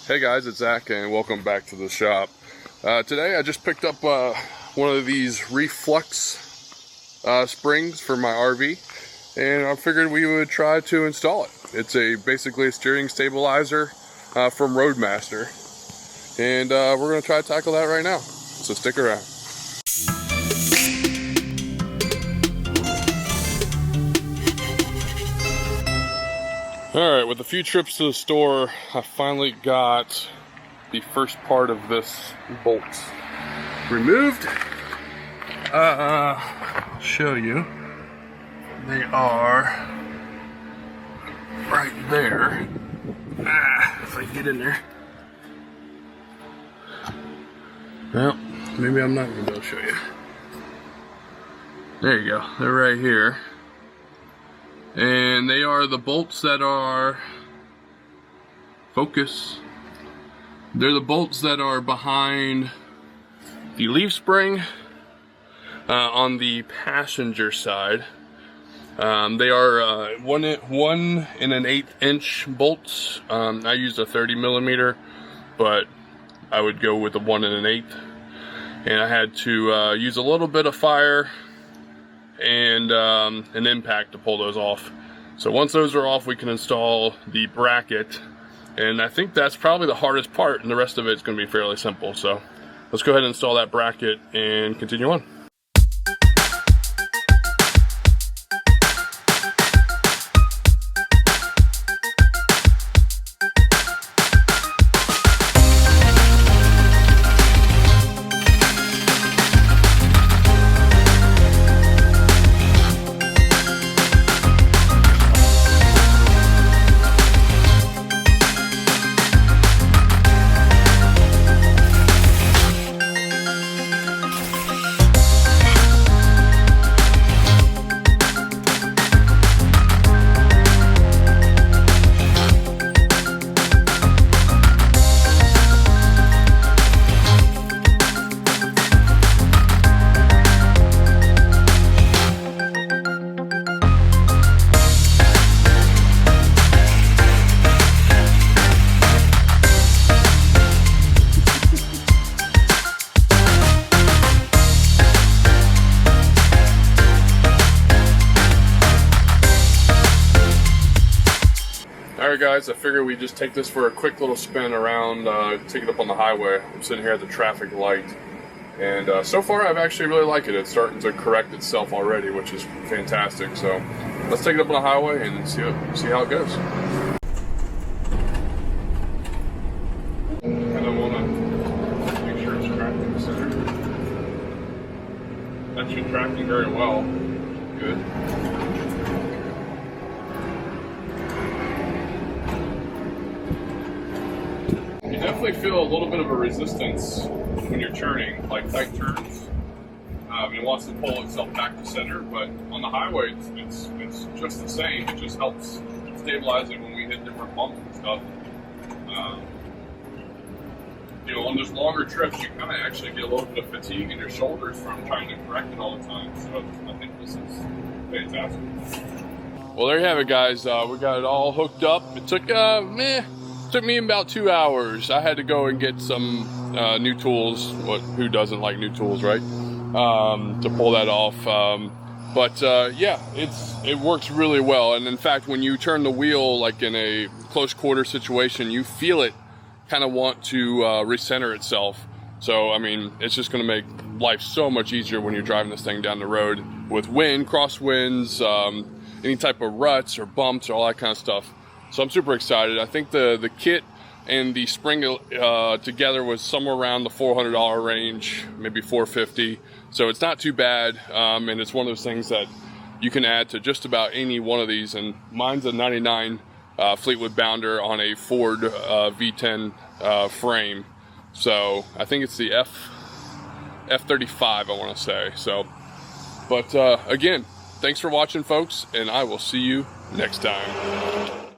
Hey guys, it's Zach and welcome back to the shop. Today I just picked up one of these Reflex springs for my RV, and I figured we would try to install it. It's basically a steering stabilizer from Roadmaster, and we're going to try to tackle that right now, so stick around. Alright, with a few trips to the store, I finally got the first part of this bolt removed. I'll show you. They are right there. If I can get in there. Well, maybe I'm not going to be able to show you. There you go. They're right here. And they are the bolts that are, focus, they're the bolts that are behind the leaf spring on the passenger side. They are 1 1/8 inch bolts. I used a 30 millimeter, but I would go with a 1 1/8. And I had to use a little bit of fire and an impact to pull those off. So once those are off, we can install the bracket, and I think that's probably the hardest part, and the rest of it's going to be fairly simple. So let's go ahead and install that bracket and continue on. Alright guys, I figured we'd just take this for a quick little spin around, take it up on the highway. I'm sitting here at the traffic light, and so far I've actually really liked it. It's starting to correct itself already, which is fantastic. So let's take it up on the highway and see how it goes. And I want to make sure it's tracking the center. That should tracking very well. Good. You definitely feel a little bit of a resistance when you're turning, like tight turns. It wants to pull itself back to center, but on the highway it's just the same. It just helps stabilize it when we hit different bumps and stuff. On those longer trips, you kind of actually get a little bit of fatigue in your shoulders from trying to correct it all the time. So I think this is fantastic. Well, there you have it, guys. We got it all hooked up. It took took me about 2 hours. I had to go and get some new tools. Who doesn't like new tools, right? To pull that off. Yeah, it works really well. And in fact, when you turn the wheel, like in a close quarter situation, you feel it kind of want to recenter itself. So, I mean, it's just going to make life so much easier when you're driving this thing down the road with wind, crosswinds, any type of ruts or bumps, or all that kind of stuff. So I'm super excited. I think the kit and the spring together was somewhere around the $400 range, maybe $450. So it's not too bad, and it's one of those things that you can add to just about any one of these. And mine's a 99 Fleetwood bounder on a Ford V10 frame. So I think it's the F53, I want to say. So, but again, thanks for watching, folks, and I will see you next time.